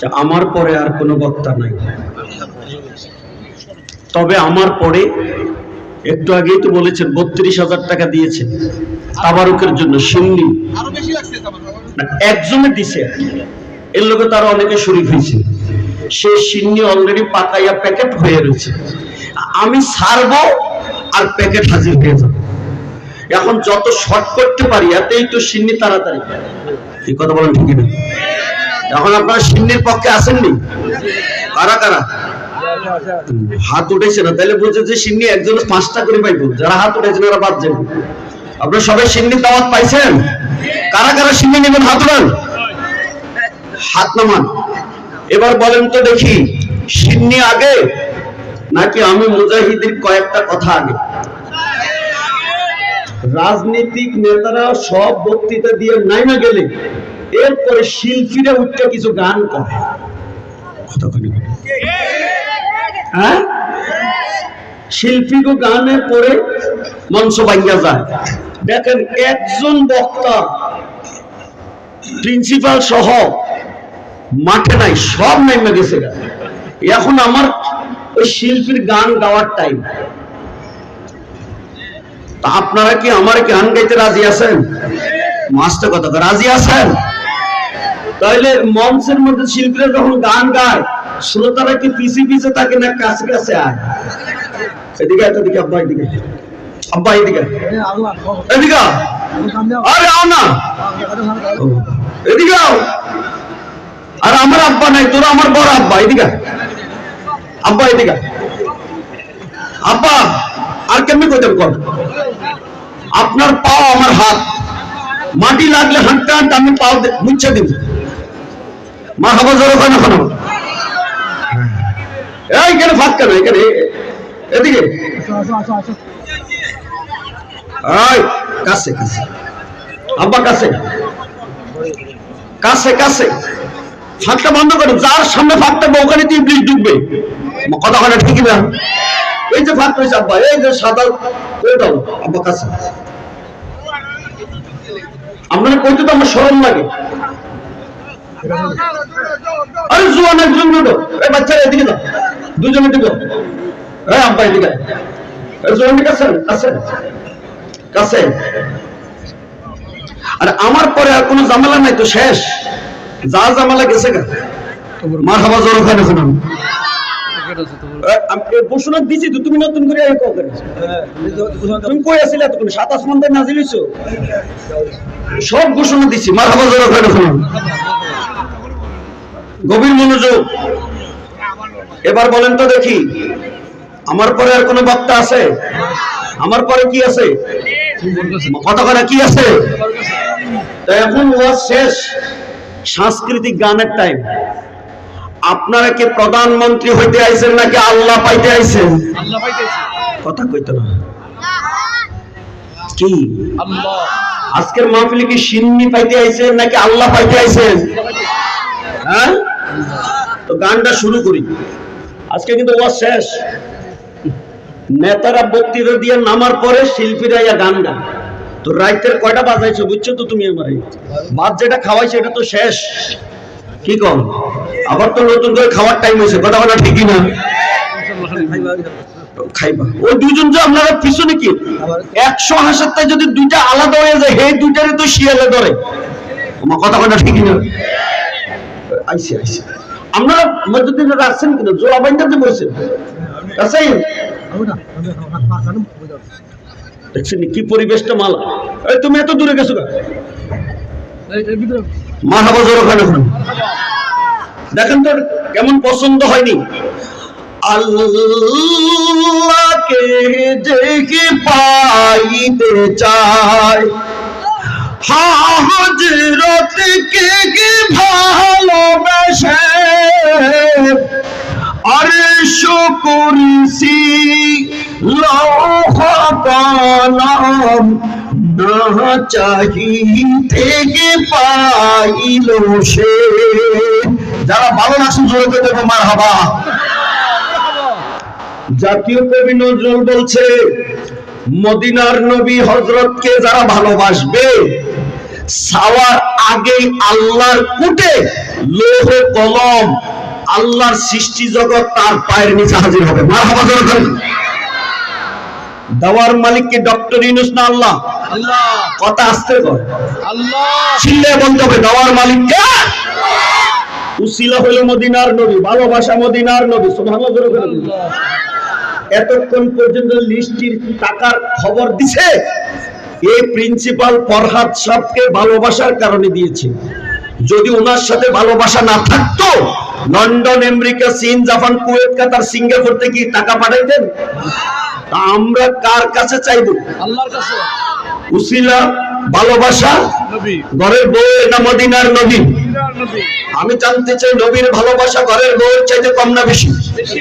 যে আমার পরে আর কোনো বক্তা নাই, তবে আমার পরে একটু আগেই তো বলেছেন 32,000 টাকা দিয়েছেন তাবারুকের জন্য। সিন্নি একজনে দিছে, এর লোকে তারা অনেকে শরীফ হয়েছে। সে সিন্নি অলরেডি পাকাইয়া প্যাকেট হয়ে রয়েছে, আমি ছাড়বো আর প্যাকেট হাজির হয়ে যাবে। এখন যত শর্ট করতে পারি এতেই তো সিন্নি তাড়াতাড়ি। এই কথা বলেন ঠিক না? এখন আপনারা সিন্নির পক্ষে আসেননি? কারা কারা হাত উঠেছে না? তাহলে বলছে যে সিন্নি একজনে 5টা করে পাইবো। যারা হাত উঠেছেন ওরা বাদ যাবেন। আপনারা সবাই সিন্নির দাওয়াত পাইছেন? কারা কারা সিন্নি নেবেন হাত উঠান, হাত নামান। এবার বলেন তো দেখি, সিন্নি আগে নাকি আমি মুজাহিদের কয়েকটা কথা আগে? রাজনীতিক নেতারা সব বক্তৃতা দিয়ে নাই না গেলে এরপরে শিল্পীরা উঠতে কিছু গান করে, হ্যাঁ শিল্পীকে গানে পরে মঞ্চ ভাঙ্গা যায়। দেখেন একজন বক্তা প্রিন্সিপাল সহ মাঠে নাই, সব নেমে গেছে। এখন আমার ওই শিল্পীর গান গাওয়ার টাইম। আপনারা কি আমার গান গাইতে রাজি আছেন? মাস্টার কথা রাজি আছেন? তাহলে মঞ্চের মধ্যে শিল্পীরা যখন গান গায় শ্রোতারা কি পিছে পিছে থাকে না কাছে কাছে আয়? এদিকে এদিকে আব্বা, এদিকে আব্বা, এদিকে এদিকে, আরে আও না এদিকে আও। আর আমার আব্বা নাই, তোরা আমার বড় আব্বা, এদিকে আব্বা, এদিকে আব্বা। আর কেমনি কইতাম কর? আপনার পাও আমার হাত, মাটি লাগলে হাঁটতে হাঁটতে আমি পাও মুছে দিব। মা হাবা জোর ওখানে ওখানে এইখানে ফাঁক কেন? এখানে এদিকে কাছে কাছে আব্বা, কাছে কাছে কাছে। ফাঁকটা বন্ধ করে, যার সামনে ফাঁক থাকবে ওখানে তুই ইবলিশ ঢুকবে। কথা হয় না? ঠিকই না? এই যে ফাঁক রয়েছে আব্বা, এই যে সাদা ওইটাও আব্বা কাছে। আপনারা কইতে তো আমার শরম লাগে। আরে জোয়ান একজন দুটো, এই বাচ্চারা এদিকে দাও, দুজনে দিকে। এই আব্বা এদিকে, জোয়ান কাছে কাছে কাছে। আর আমার পরে আর কোনো ঝামেলা নাই তো, শেষ। যা ঝামেলা গেছে গা। মারহাবা জোর ওখানে শুনুন। ঘোষণা দিছি তো, তুমি নতুন করে তুমি কই আছিলে এতক্ষণ? 7 আসমান থেকে নাজিল হইছো, সব ঘোষণা দিছি। মারহাবা জোর ওখানে শুনুন, গভীর মনোযোগ। এবার বলেন তো দেখি, আমার পরে আর কোনো বক্তা আছে? আমার পরে কি আছে? কথা কথা কি আছে? এখন ওয়াজ শেষ, সাংস্কৃতিক গানের টাইম। আপনারা কি প্রধানমন্ত্রী হইতে আইছেন নাকি আল্লাহ পাইতে আইছেন? কথা কইতে না কি? আজকের মাহফিলে কি সিন্নি পাইতে আইছেন নাকি আল্লাহ পাইতে আইছেন? হ্যাঁ, তো গানটা শুরু করি। আজকে কিন্তু ওয়াজ শেষ। নেতারা বক্তৃতা দিয়ে নামার পরে শিল্পীরা ইয়া গান গান। তো রাইতের কয়টা বাজাইছো বুঝছো তো তুমি? আমার ভাত যেটা খাওয়াইছে এটা তো শেষ। কি কম? আবার তো নতুন করে খাওয়ার টাইম হয়েছে। কথা বলা ঠিকই না? খাইবা ওই দুজন যে আপনারা পিছনে কি 100 হাঁসের তাই যদি দুইটা আলাদা হয়ে যায়, এই দুইটারে তো শিয়ালে ধরে। আমার কথা বলা ঠিকই না? আইসি আইসি আপনারা মসজিদে রাখছেন কিনা? জোড়া বাইন্দাতে বলছেন আছেন? দেখছেন কি পরিবেশটা মালা? এই তুমি এত দূরে গেছো? মারহাবা জোর ওখানে। দেখেন তো কেমন পছন্দ হয়নি? আল্লাহকে দেখে পাইতে চাই, হযরতকে কে ভালোবাসে, আরশ কুরসি লৌহ কলম না চাহিতে কে পাইল সে। যারা ভালো লাগছে জোরে করে দেবো মারহাবা। জাতীয় কবি নজরুল বলছে, মদিনার নবী হযরতকে যারা ভালোবাসবে চাওয়ার আগেই আল্লাহর কুটে লৌহ কলম আল্লাহর সৃষ্টি জগৎ তার পায়ের নিচে হাজির হবে। মারহাবা জোরে বলেন। দেওয়ার মালিক কি ডক্টর ইউনূস না আল্লাহ? আল্লাহ। কথা আসতে কর, আল্লাহ। চিল্লে বলতে হবে দেওয়ার মালিক কে? উসিলা হলো মদিনার নবী, ভালোবাসা মদিনার নবী। সুবহানাল্লাহ জোরে বলেন। এতক্ষণ পর্যন্ত লিস্টির টাকার খবর দিছে, এই প্রিন্সিপাল ফরহাদ সাহেবকে ভালোবাসার কারণে দিয়েছে। যদি ওনার সাথে ভালোবাসা না থাকতো লন্ডন, আমেরিকা, চীন, জাপান, কুয়েত, কাতার, সিঙ্গাপুর থেকে টাকা পাঠাইতেন? তা আমরা কার কাছে চাইবো? আল্লাহর কাছে। উসিলা ভালোবাসা নবী, ঘরের বউ না মদিনার নবী? মদিনার নবী। আমি জানতে চাই নবীর ভালোবাসা ঘরের বউয়ের চাইতে কম না বেশি? বেশি,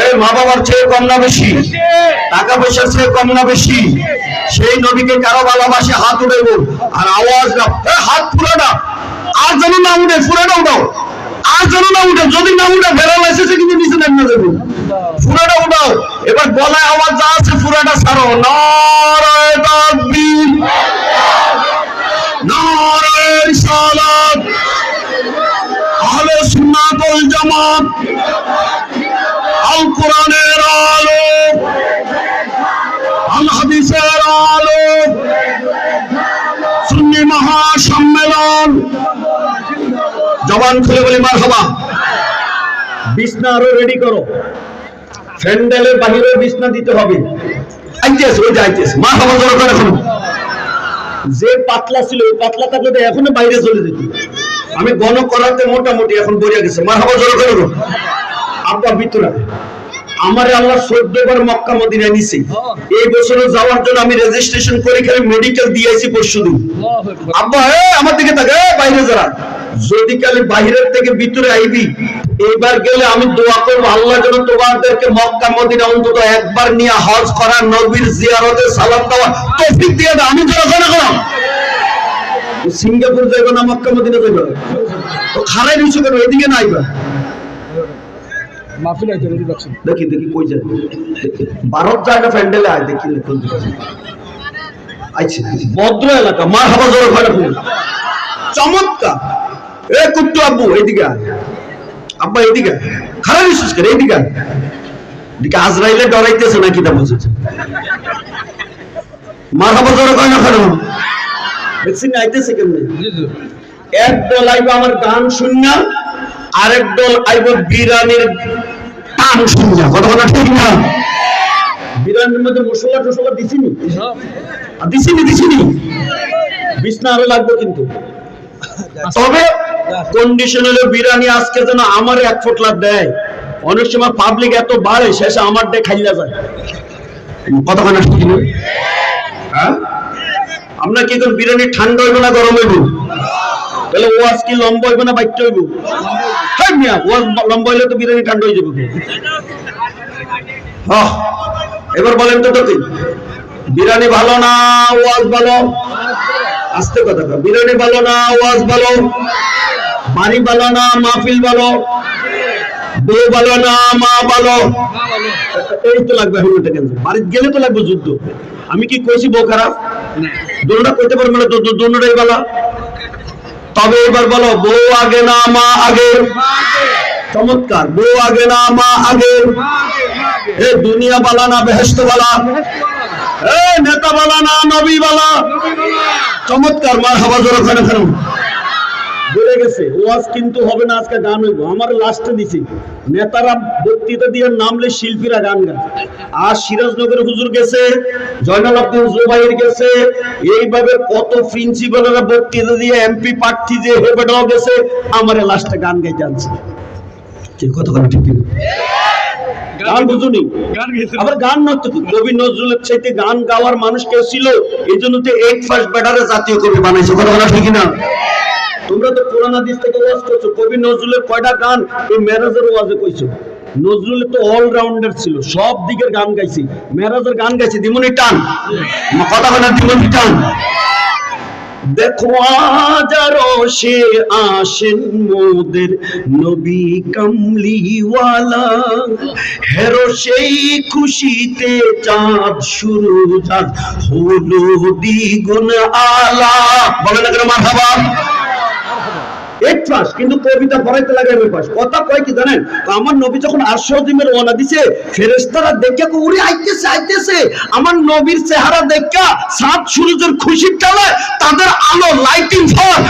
এই মা বাবার চেয়ে কম না বেশি? টাকা পয়সার চেয়ে কম না বেশি? সেই নবীকে কারো ভালোবাসে হাত উঠে বল, আর আওয়াজ না, হাত পুরো না, আর যেন না উঠে, পুরোটা উঠাও, আর যেন না উঠে, যদি না উঠে ফেরাল এসেছে কিন্তু নিচে নেমে যাবো, পুরোটা উঠাও। এবার গলায় আওয়াজ যা আছে পুরোটা ছাড়ো। নারায়ে তাকবীর, নারায়ে রিসালাত, আহলে সুন্নাত ওয়াল জামাত, আল কোরআনের আলো, আল হাদিসের আলো, সুন্নি মহাসম্মেলন। জবান খুলে বলি মারহাবা। বিছনা আরো রেডি করো, প্যান্ডেলের বাহিরে বিছনা দিতে হবে। আইতেছ ওই যাইতেছ, মারহাবা জোরে করে এখন। যে পাতলা ছিল ওই পাতলা থাকলে তো এখনো বাইরে চলে যেত। আমি গণ করাতে মোটামুটি এখন বইয়া গেছে। মারহাবা জোরে করে। আব্বা ভিতরে আমারে আল্লাহ 14 বার মক্কা মদিনায় নিছে। এই বছরে যাওয়ার জন্য আমি রেজিস্ট্রেশন করে এখানে মেডিকেল দিয়েছি পরশুদিন। আব্বা আমার দিকে তাকে, বাইরে যারা যদি কালে বাইরের থেকে ভিতরে আইবি, এইবার গেলে আমি দোয়া করবো আল্লাহ যেন তোমাদেরকে মক্কা মদিনা অন্তত একবার নিয়ে হজ করা, নবীর জিয়ারতে সালাম দেওয়া তৌফিক দিয়ে দাও। আমি যারা জানা করলাম সিঙ্গাপুর যাইব না মক্কা মদিনা যাইব, তো খারাই নিচু কেন এদিকে না আইবা? দেখি দেখি কই যায়, ভারত যায় না প্যান্ডেলে আয়, দেখি আচ্ছা ভদ্র এলাকা। মারহাবা জোরে করে চমৎকার। এ কুট্টু আব্বু এইদিকে আব্বা, এইদিকে খারাপ বিশ্বাস করে, এইদিকে এদিকে আজরাইলে ডরাইতেছে না কিটা বুঝেছে? মারহাবা জোরে কয় না কেন? দেখছেন আইতেছে কেমনে? এক দল আইব আমার গান শুননা, আরেক দল আইব বিরানির টান শুননা। কথা বলা ঠিক না? বিরানির মধ্যে মশলা টসলা দিছিনি? দিছিনি। বিছনা আরো লাগবে কিন্তু। তবে কন্ডিশন হলো বিরানি আজকে যেন আমার 1 ফোঁটলা দেয়। অনেক সময় পাবলিক এত বাড়ে শেষে আমার ডে খাইলা যায়। কতক্ষণ ঠিক না? হ্যাঁ, আমরা কি কোন বিরানি ঠান্ডা হইব না গরম হইব? তাহলে ওয়াজ কি লম্বা হইব না বাইট হইব? হ্যাঁ মিয়া, ওয়াজ লম্বা হইলে তো বিরানি ঠান্ডা হয়ে যাবে। হ্যাঁ, এবার বলেন তো কি বিরানি ভালো না ওয়াজ ভালো? আস্তে কথা কর। বিরানি ভালো না ওয়াজ ভালো? বাড়ি ভালো না মাহফিল ভালো? বউ ভালো না মা ভালো? এই তো লাগবে হেলমেটে কেন? বাড়ি গেলে তো লাগবে যুদ্ধ। আমি কি কইছি বউ খারাপ? দুটোটা কইতে পারবো না, তো দুটোটাই ভালো। তবে এবার বলো, বউ আগে না মা আগে? চমৎকার। বউ আগে না মা আগে? এ দুনিয়া বালা না বেহেশত বালা? এ নেতা বালা না নবী বালা? চমৎকার। মারহাবা জোরে করে ফেলুন। বলে গেছে ওয়াজ কিন্তু হবে না, আজকে গান হইব। আমার লাস্টে দিছি নেতারা বক্তৃতা দিয়ে নামলে শিল্পীরা গান গায়। আর সিরাজনগরের হুজুর গেছে, জয়নাল আব্দুল জুবাইর গেছে, এইভাবে কত প্রিন্সিপালরা বক্তৃতা দিয়ে এমপি প্রার্থী যে হেবেডও গেছে, আমারে লাস্টে গান গাইতে আনছে। কতক্ষণ ঠিক গান বুঝুনি? আবার গান নয় তো, কবি নজরুলের চাইতে গান গাওয়ার মানুষ কেউ ছিল? এই জন্য তো 8 ফার্স্ট ব্যাটারে জাতীয় কবি বানাইছে। কথা বলা ঠিক না? তোমরা তো কোরআন হাদিস থেকে ওয়াজ করছো, কবি নজরুলের কয়টা গান এই মেরাজের ওয়াজে কইছো? নজরুল তো অলরাউন্ডার ছিল, সব দিকের গান গাইছি। মেরাজের গান গাইছি দিমুনি টান, কথা বলা দিমুনি টান। দেখো আজ সে আসেন মোদের নবী কামলিওয়ালা, হেরো সেই খুশিতে চাঁদ শুরু চাঁদ হলো দ্বিগুণ আলা। বলে না কেন মারহাবা? কিন্তু কবিতা পড়াইতে লাগে কথা কয় কি জানেন, আমার নবী যখন আরশ আজিমে রওনা দিছে, ফেরেশতারা দেখে উড়ে আইতেছে আইতেছে, আমার নবীর চেহারা দেখা সাত সূর্যের খুশির টালায় তাদের আলো লাইটিং পাওয়ার